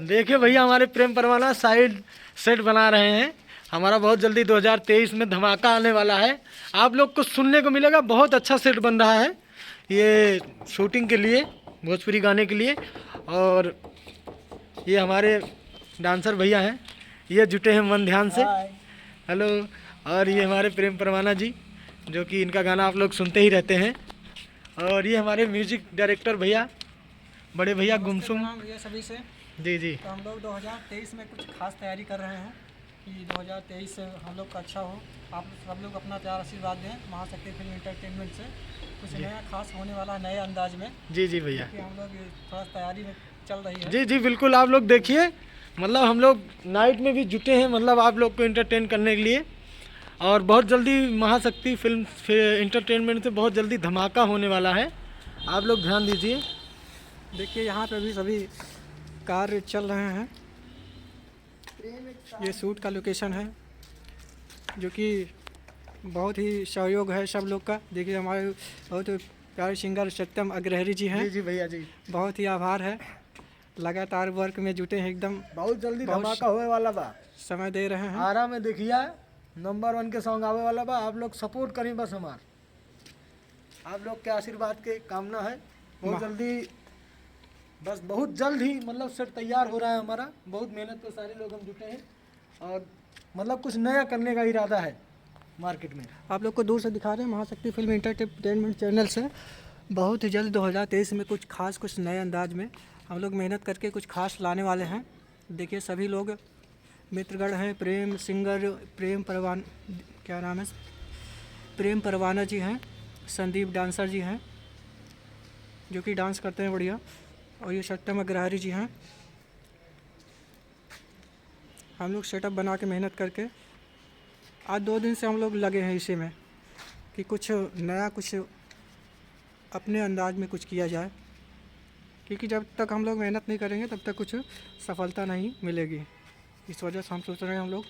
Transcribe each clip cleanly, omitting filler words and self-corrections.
देखिए भैया, हमारे प्रेम परवाना साइड सेट बना रहे हैं। हमारा बहुत जल्दी 2023 में धमाका आने वाला है। आप लोग को सुनने को मिलेगा, बहुत अच्छा सेट बन रहा है ये शूटिंग के लिए, भोजपुरी गाने के लिए। और ये हमारे डांसर भैया हैं, ये जुटे हैं मन ध्यान से। हेलो। और ये हमारे प्रेम परवाना जी, जो कि इनका गाना आप लोग सुनते ही रहते हैं। और ये हमारे म्यूजिक डायरेक्टर भैया, बड़े भैया गुमसुम। ये सभी से जी। तो हम लोग 2023 में कुछ खास तैयारी कर रहे हैं कि 2023 हम लोग का अच्छा हो। आप सब लोग अपना प्यार आशीर्वाद दें। महाशक्ति फिल्म एंटरटेनमेंट से कुछ नया खास होने वाला है, नए अंदाज में। जी भैया, कि हम लोग थोड़ा तैयारी में चल रही है। जी बिल्कुल। आप लोग देखिए, मतलब हम लोग नाइट में भी जुटे हैं, मतलब आप लोग को एंटरटेन करने के लिए। और बहुत जल्दी महाशक्ति फिल्म एंटरटेनमेंट से बहुत जल्दी धमाका होने वाला है। आप लोग ध्यान दीजिए। देखिए यहाँ पे भी सभी कार्य चल रहे हैं। ये शूट का लोकेशन है, जो कि बहुत ही सहयोग है सब लोग का। देखिए हमारे बहुत प्यारे सिंगर सत्यम अग्रहरी जी हैं। जी भैया जी, बहुत ही आभार है। लगातार वर्क में जुटे हैं एकदम। बहुत जल्दी धमाका होने वाला बा। समय दे रहे हैं। आरा में देखिए नंबर 1 के सॉन्ग आवे वाला बा। आप लोग सपोर्ट करें बस, हमार आप लोग के आशीर्वाद के कामना है। बहुत जल्दी, बस बहुत जल्द ही मतलब सेट तैयार हो रहा है हमारा। बहुत मेहनत पे सारे लोग हम जुटे हैं और मतलब कुछ नया करने का इरादा है मार्केट में। आप लोग को दूर से दिखा रहे हैं महाशक्ति फिल्म एंटरटेनमेंट चैनल से। बहुत ही जल्द 2023 में कुछ खास, कुछ नए अंदाज में हम लोग मेहनत करके कुछ खास लाने वाले हैं। देखिए सभी लोग मित्रगण हैं। प्रेम सिंगर, प्रेम परवान, क्या नाम है, प्रेम परवाना जी हैं। संदीप डांसर जी हैं, जो कि डांस करते हैं बढ़िया। और ये सत्यम अग्रहरी जी हैं। हम लोग सेटअप बना के मेहनत करके आज 2 दिन से हम लोग लगे हैं इसी में कि कुछ नया, कुछ अपने अंदाज में कुछ किया जाए। क्योंकि जब तक हम लोग मेहनत नहीं करेंगे तब तक कुछ सफलता नहीं मिलेगी। इस वजह से हम सोच रहे हैं हम लोग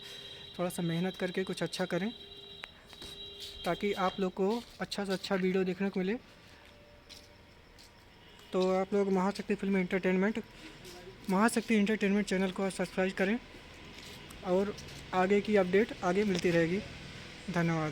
थोड़ा सा मेहनत करके कुछ अच्छा करें, ताकि आप लोग को अच्छा से अच्छा वीडियो देखने को मिले। तो आप लोग महाशक्ति एंटरटेनमेंट चैनल को सब्सक्राइब करें और आगे की अपडेट आगे मिलती रहेगी। धन्यवाद।